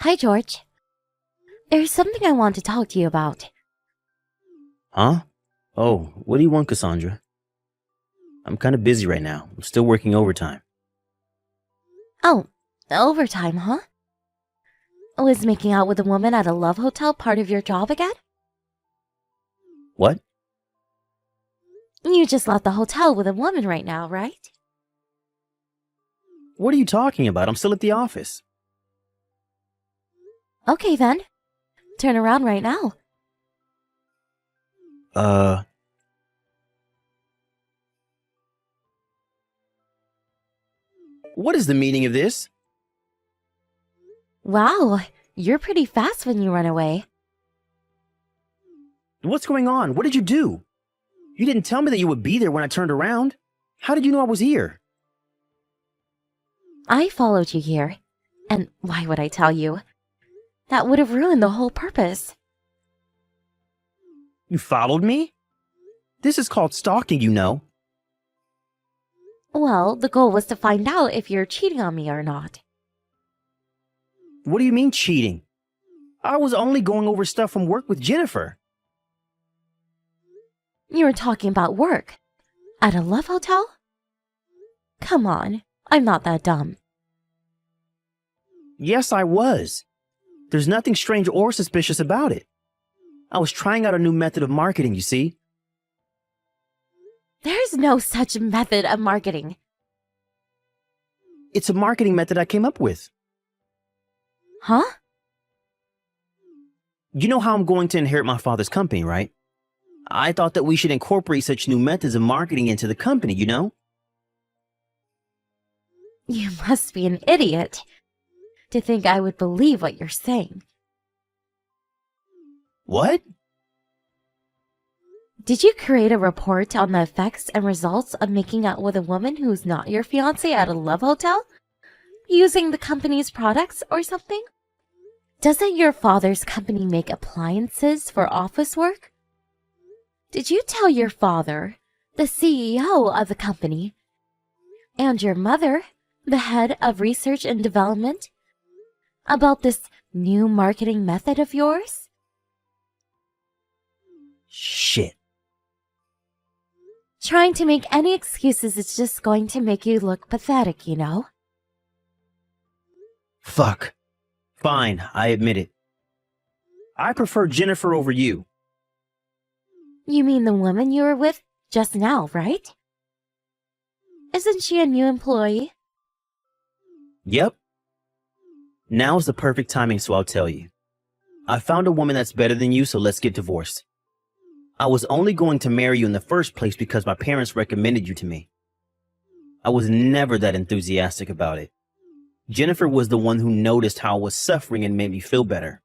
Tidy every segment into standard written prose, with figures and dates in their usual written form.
Hi, George. There's something I want to talk to you about. Huh? Oh, what do you want, Cassandra? I'm kind of busy right now. I'm still working overtime. Oh, overtime, huh? Was making out with a woman at a love hotel part of your job again? What? You just left the hotel with a woman right now, right? What are you talking about? I'm still at the office. Okay then. Turn around right now. What is the meaning of this? Wow, you're pretty fast when you run away. What's going on? What did you do? You didn't tell me that you would be there when I turned around. How did you know I was here? I followed you here. And why would I tell you? That would have ruined the whole purpose. You followed me? This is called stalking, you know. Well, the goal was to find out if you're cheating on me or not. What do you mean cheating? I was only going over stuff from work with Jennifer. You were talking about work. At a love hotel? Come on, I'm not that dumb. Yes, I was. There's nothing strange or suspicious about it. I was trying out a new method of marketing, you see. There's no such method of marketing. It's a marketing method I came up with. Huh? You know how I'm going to inherit my father's company, right? I thought that we should incorporate such new methods of marketing into the company, you know? You must be an idiot to think I would believe what you're saying. What? Did you create a report on the effects and results of making out with a woman who's not your fiancé at a love hotel? Using the company's products or something? Doesn't your father's company make appliances for office work? Did you tell your father, the CEO of the company, and your mother, the head of research and development, about this new marketing method of yours? Shit. Trying to make any excuses is just going to make you look pathetic, you know? Fuck. Fine, I admit it. I prefer Jennifer over you. You mean the woman you were with just now, right? Isn't she a new employee? Yep. Now's the perfect timing, so I'll tell you. I found a woman that's better than you, so let's get divorced. I was only going to marry you in the first place because my parents recommended you to me. I was never that enthusiastic about it. Jennifer was the one who noticed how I was suffering and made me feel better.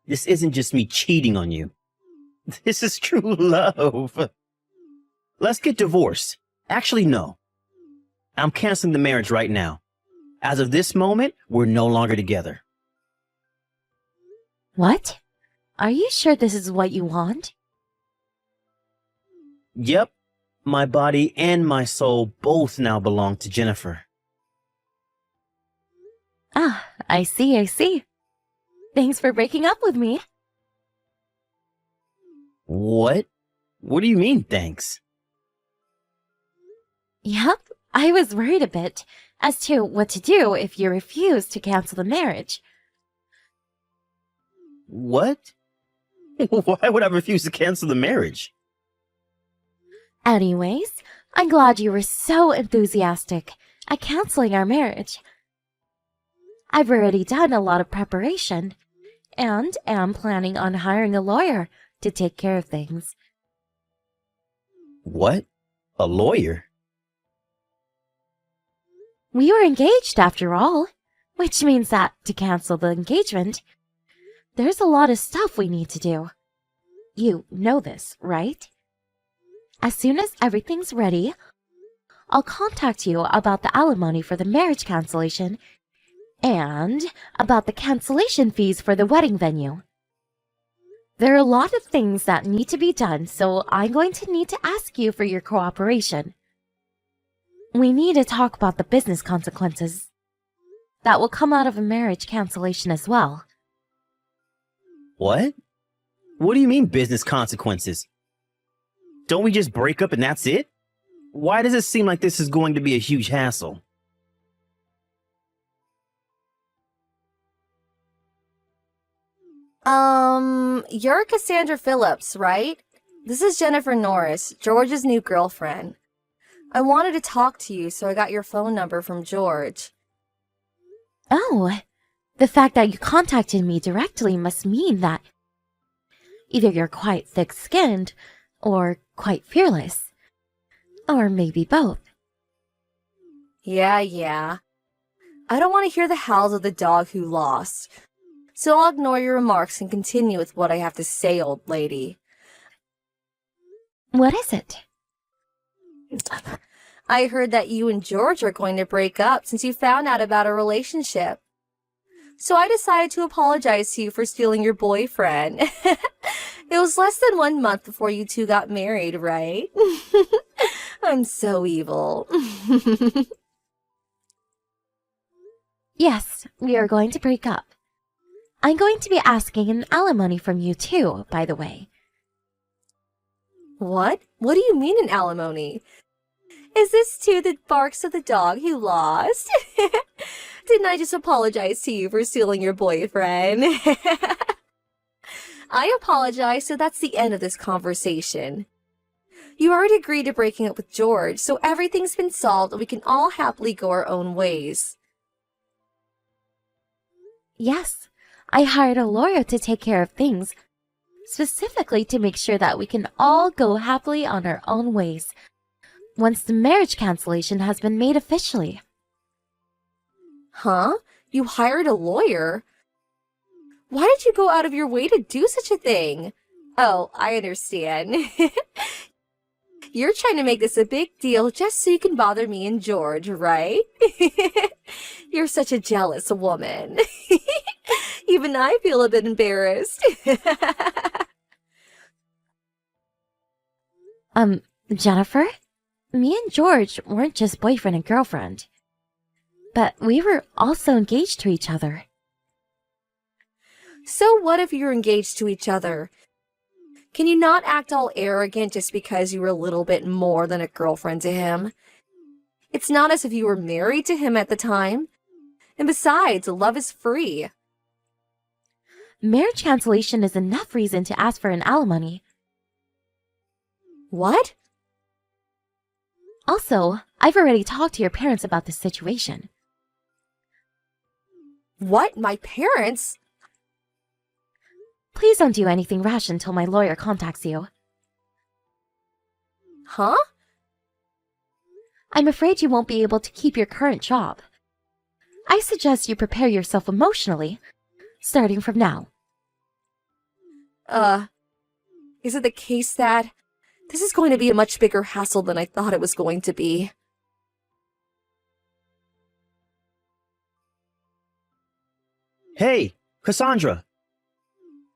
This isn't just me cheating on you. This is true love. Let's get divorced. Actually, no. I'm canceling the marriage right now. As of this moment, we're no longer together. What? Are you sure this is what you want? Yep. My body and my soul both now belong to Jennifer. Ah, I see. Thanks for breaking up with me. What? What do you mean, thanks? Yep, I was worried a bit as to what to do if you refused to cancel the marriage. What? Why would I refuse to cancel the marriage? Anyways, I'm glad you were so enthusiastic at canceling our marriage. I've already done a lot of preparation and am planning on hiring a lawyer to take care of things. What? A lawyer? We were engaged after all, which means that to cancel the engagement, there's a lot of stuff we need to do. You know this, right? As soon as everything's ready, I'll contact you about the alimony for the marriage cancellation and about the cancellation fees for the wedding venue. There are a lot of things that need to be done, so I'm going to need to ask you for your cooperation. We need to talk about the business consequences. that will come out of a marriage cancellation as well. What? What do you mean business consequences? Don't we just break up and that's it? Why does it seem like this is going to be a huge hassle? You're Cassandra Phillips, right? This is Jennifer Norris, George's new girlfriend. I wanted to talk to you, so I got your phone number from George. Oh, the fact that you contacted me directly must mean that either you're quite thick-skinned or quite fearless. Or maybe both. Yeah. I don't want to hear the howls of the dog who lost. So I'll ignore your remarks and continue with what I have to say, old lady. What is it? I heard that you and George are going to break up since you found out about a relationship. So I decided to apologize to you for stealing your boyfriend. It was less than 1 month before you two got married, right? I'm so evil. Yes, we are going to break up. I'm going to be asking an alimony from you too, by the way. What? What do you mean an alimony? Is this too the barks of the dog who lost? Didn't I just apologize to you for stealing your boyfriend? I apologize, so that's the end of this conversation. You already agreed to breaking up with George, so everything's been solved and we can all happily go our own ways. Yes, I hired a lawyer to take care of things, specifically to make sure that we can all go happily on our own ways once the marriage cancellation has been made officially. Huh? You hired a lawyer? Why did you go out of your way to do such a thing? Oh, I understand. You're trying to make this a big deal just so you can bother me and George, right? You're such a jealous woman. Even I feel a bit embarrassed. Jennifer? Me and George weren't just boyfriend and girlfriend, but we were also engaged to each other. So what if you're engaged to each other? Can you not act all arrogant just because you were a little bit more than a girlfriend to him? It's not as if you were married to him at the time. And besides, love is free. Marriage cancellation is enough reason to ask for an alimony. What? Also, I've already talked to your parents about this situation. What? My parents? Please don't do anything rash until my lawyer contacts you. Huh? I'm afraid you won't be able to keep your current job. I suggest you prepare yourself emotionally, starting from now. Is it the case that this is going to be a much bigger hassle than I thought it was going to be? Hey, Cassandra!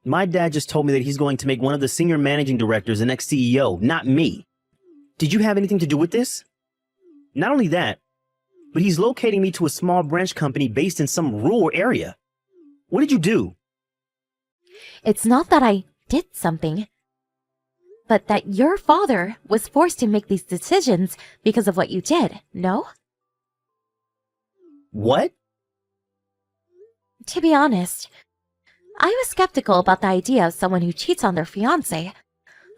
My dad just told me that he's going to make one of the senior managing directors the next CEO, not me. Did you have anything to do with this? Not only that, but he's locating me to a small branch company based in some rural area. What did you do? It's not that I did something, but that your father was forced to make these decisions because of what you did, no? What? To be honest, I was skeptical about the idea of someone who cheats on their fiancé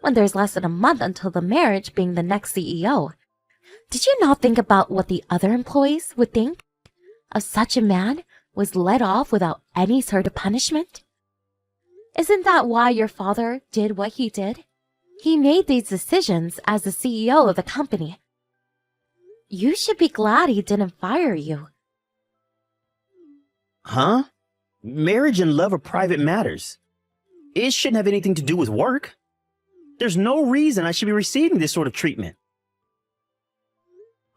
when there's less than a month until the marriage being the next CEO. Did you not think about what the other employees would think of such a man was let off without any sort of punishment? Isn't that why your father did what he did? He made these decisions as the CEO of the company. You should be glad he didn't fire you. Huh? Marriage and love are private matters. It shouldn't have anything to do with work. There's no reason I should be receiving this sort of treatment.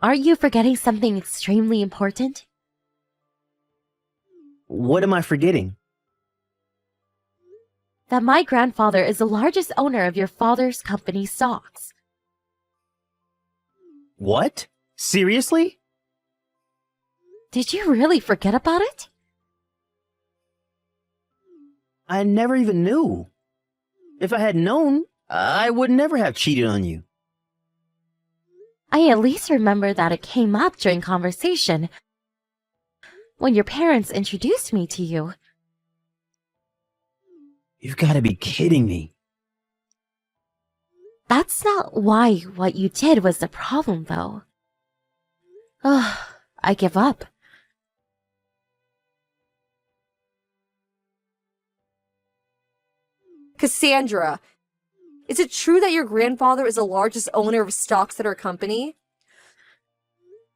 Are you forgetting something extremely important? What am I forgetting? That my grandfather is the largest owner of your father's company stocks. What? Seriously? Did you really forget about it? I never even knew. If I had known, I would never have cheated on you. I at least remember that it came up during conversation when your parents introduced me to you. You've got to be kidding me. That's not why what you did was the problem, though. Ugh, I give up. Cassandra, is it true that your grandfather is the largest owner of stocks at our company?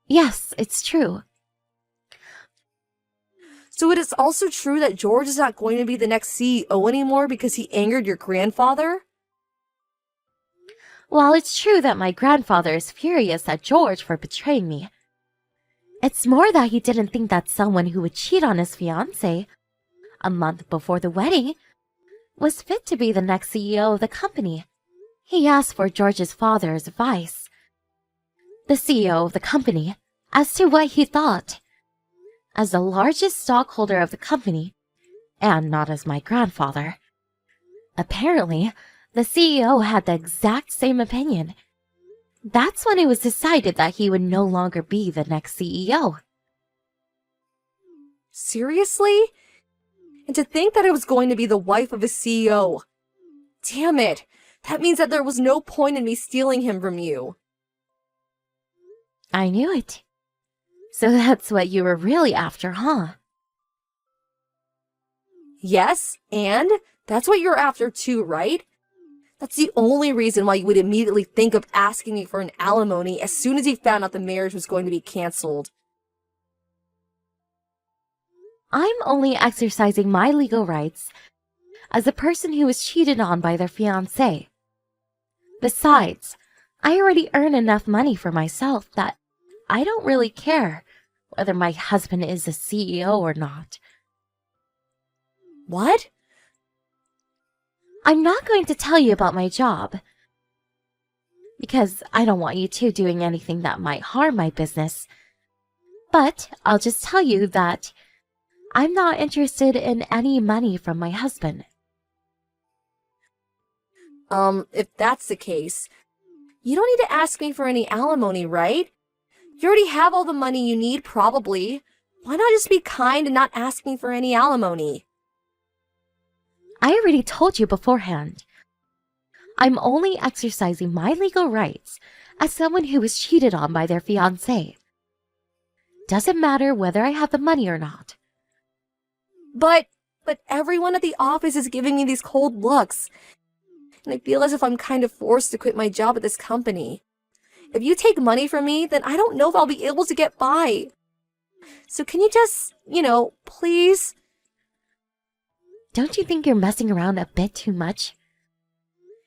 Yes, it's true. So it is also true that George is not going to be the next CEO anymore because he angered your grandfather? While it's true that my grandfather is furious at George for betraying me, it's more that he didn't think that someone who would cheat on his fiancée a month before the wedding was fit to be the next CEO of the company. He asked for George's father's advice, the CEO of the company, as to what he thought. As the largest stockholder of the company, and not as my grandfather. Apparently, the CEO had the exact same opinion. That's when it was decided that he would no longer be the next CEO. Seriously? And to think that I was going to be the wife of a CEO. Damn it! That means that there was no point in me stealing him from you. I knew it. So that's what you were really after, huh? Yes, and that's what you're after too, right? That's the only reason why you would immediately think of asking me for an alimony as soon as you found out the marriage was going to be canceled. I'm only exercising my legal rights as a person who was cheated on by their fiancé. Besides, I already earn enough money for myself that I don't really care whether my husband is a CEO or not. What? I'm not going to tell you about my job, because I don't want you two doing anything that might harm my business. But I'll just tell you that I'm not interested in any money from my husband. If that's the case, you don't need to ask me for any alimony, right? You already have all the money you need, probably. Why not just be kind and not ask me for any alimony? I already told you beforehand. I'm only exercising my legal rights as someone who was cheated on by their fiancé. Doesn't matter whether I have the money or not. But everyone at the office is giving me these cold looks. And I feel as if I'm kind of forced to quit my job at this company. If you take money from me, then I don't know if I'll be able to get by. So can you just, please? Don't you think you're messing around a bit too much?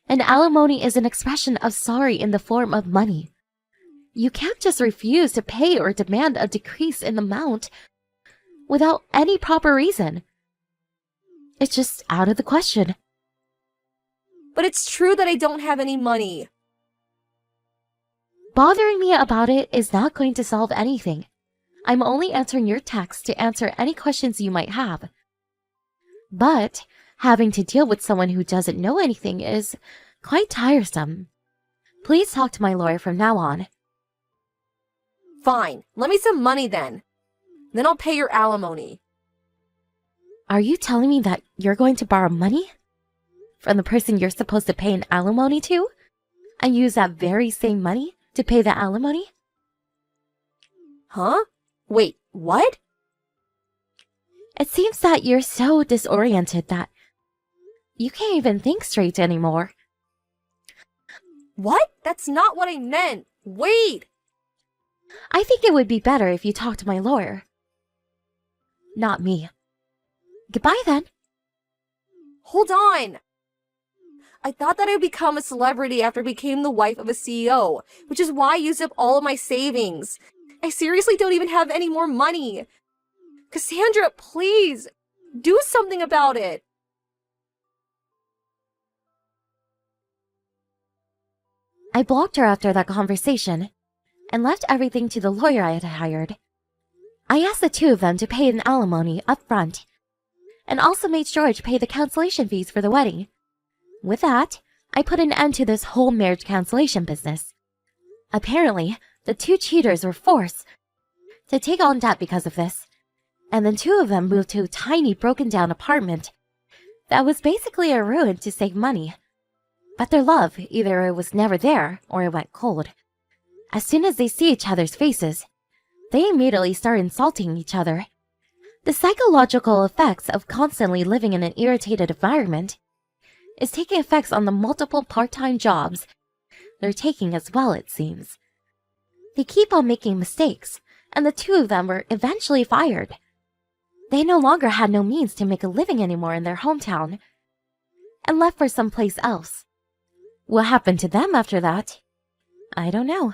An alimony is an expression of sorry in the form of money. You can't just refuse to pay or demand a decrease in the amount without any proper reason. It's just out of the question. But it's true that I don't have any money. Bothering me about it is not going to solve anything. I'm only answering your text to answer any questions you might have. But having to deal with someone who doesn't know anything is quite tiresome. Please talk to my lawyer from now on. Fine, let me some money then. Then I'll pay your alimony. Are you telling me that you're going to borrow money from the person you're supposed to pay an alimony to and use that very same money to pay the alimony? Huh? Wait, what? It seems that you're so disoriented that you can't even think straight anymore. What? That's not what I meant. Wait! I think it would be better if you talked to my lawyer. Not me. Goodbye then. Hold on! I thought that I would become a celebrity after I became the wife of a CEO, which is why I used up all of my savings. I seriously don't even have any more money. Cassandra, please, do something about it. I blocked her after that conversation and left everything to the lawyer I had hired. I asked the two of them to pay an alimony up front, and also made George pay the cancellation fees for the wedding. With that, I put an end to this whole marriage cancellation business. Apparently, the two cheaters were forced to take on debt because of this, and then two of them moved to a tiny broken-down apartment that was basically a ruin to save money. But their love, either it was never there or it went cold. As soon as they see each other's faces, they immediately start insulting each other. The psychological effects of constantly living in an irritated environment is taking effects on the multiple part-time jobs they're taking as well, it seems. They keep on making mistakes, and the two of them were eventually fired. They no longer had no means to make a living anymore in their hometown, and left for someplace else. What happened to them after that? I don't know.